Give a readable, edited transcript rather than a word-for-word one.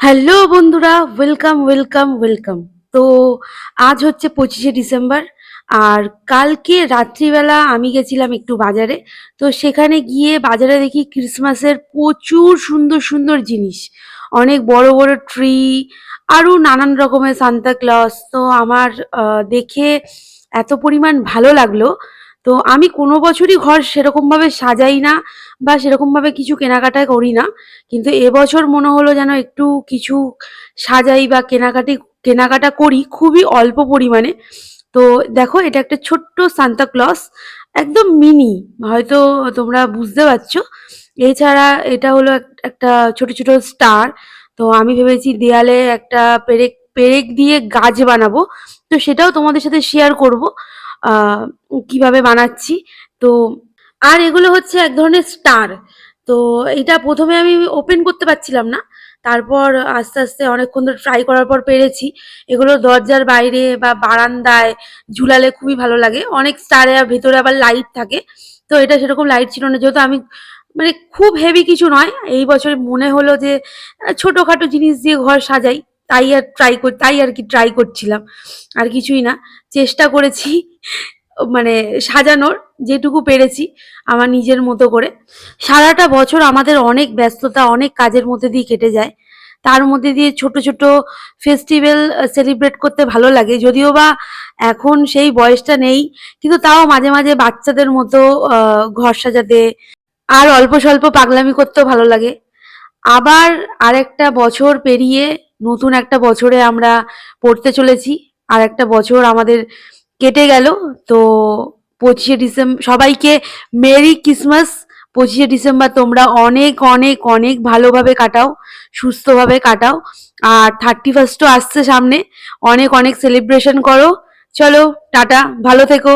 Hello বন্ধুরা, welcome welcome welcome. তো আজ হচ্ছে 25শে ডিসেম্বর। আর কালকে রাত্রিবেলা আমি গেছিলাম একটু বাজারে। তো সেখানে গিয়ে বাজারে দেখি ক্রিসমাসের প্রচুর সুন্দর সুন্দর জিনিস, অনেক বড় বড় ট্রি, আরও নানান রকমের সান্তা ক্লজ। তো আমার দেখে এত পরিমাণ ভালো লাগলো। তো আমি কোনো বছরই ঘর সেরকমভাবে সাজাই না বা সেরকমভাবে কিছু কেনাকাটা করি না, কিন্তু এবছর মনে হলো যেন একটু কিছু সাজাই বা কেনাকাটা করি, খুবই অল্প পরিমাণে। তো দেখো, এটা একটা ছোট্ট সান্তা ক্লজ, একদম মিনি, হয়তো তোমরা বুঝতে পারছো। এছাড়া এটা হলো একটা ছোট ছোট স্টার। তো আমি ভেবেছি দেয়ালে একটা পেরেক পেরেক দিয়ে গাছ বানাবো। তো সেটাও তোমাদের সাথে শেয়ার করব আহ কিভাবে বানাচ্ছি। তো আর এগুলো হচ্ছে এক ধরনের স্টার। তো এটা প্রথমে আমি ওপেন করতে পারছিলাম না, তারপর আস্তে আস্তে অনেকক্ষণ ধরে ট্রাই করার পর পেরেছি। এগুলো দরজার বাইরে বা বারান্দায় ঝুলালে খুবই ভালো লাগে। অনেক স্টারে ভেতরে আবার লাইট থাকে। তো এটা সেরকম লাইট ছিল না, যেহেতু আমি মানে খুব হেভি কিছু নয়, এই বছর মনে হলো যে ছোটখাটো জিনিস দিয়ে ঘর সাজাই। তাই আর কি ট্রাই করছিলাম, আর কিছুই না। চেষ্টা করেছি মানে সাজানোর, যেটুকু পেরেছি আমার নিজের মতো করে। সারাটা বছর আমাদের অনেক ব্যস্ততা, অনেক কাজের মধ্যে দিয়ে কেটে যায়। তার মধ্যে দিয়ে ছোট ছোট ফেস্টিভ্যাল সেলিব্রেট করতে ভালো লাগে, যদিও বা এখন সেই বয়সটা নেই, কিন্তু তাও মাঝে মাঝে বাচ্চাদের মতো ঘর সাজাতে আর অল্প স্বল্প পাগলামি করতেও ভালো লাগে। আবার আরেকটা বছর পেরিয়ে নতুন একটা বছরে আমরা পড়তে চলেছি। আর একটা বছর আমাদের কেটে গেল। তো 25শে ডিসেম্বর সবাইকে মেরি ক্রিসমাস। 25শে ডিসেম্বর তোমরা অনেক অনেক অনেক ভালোভাবে কাটাও, সুস্থভাবে কাটাও। আর 31st আসছে সামনে, অনেক অনেক সেলিব্রেশন করো। চলো, টাটা, ভালো থেকো।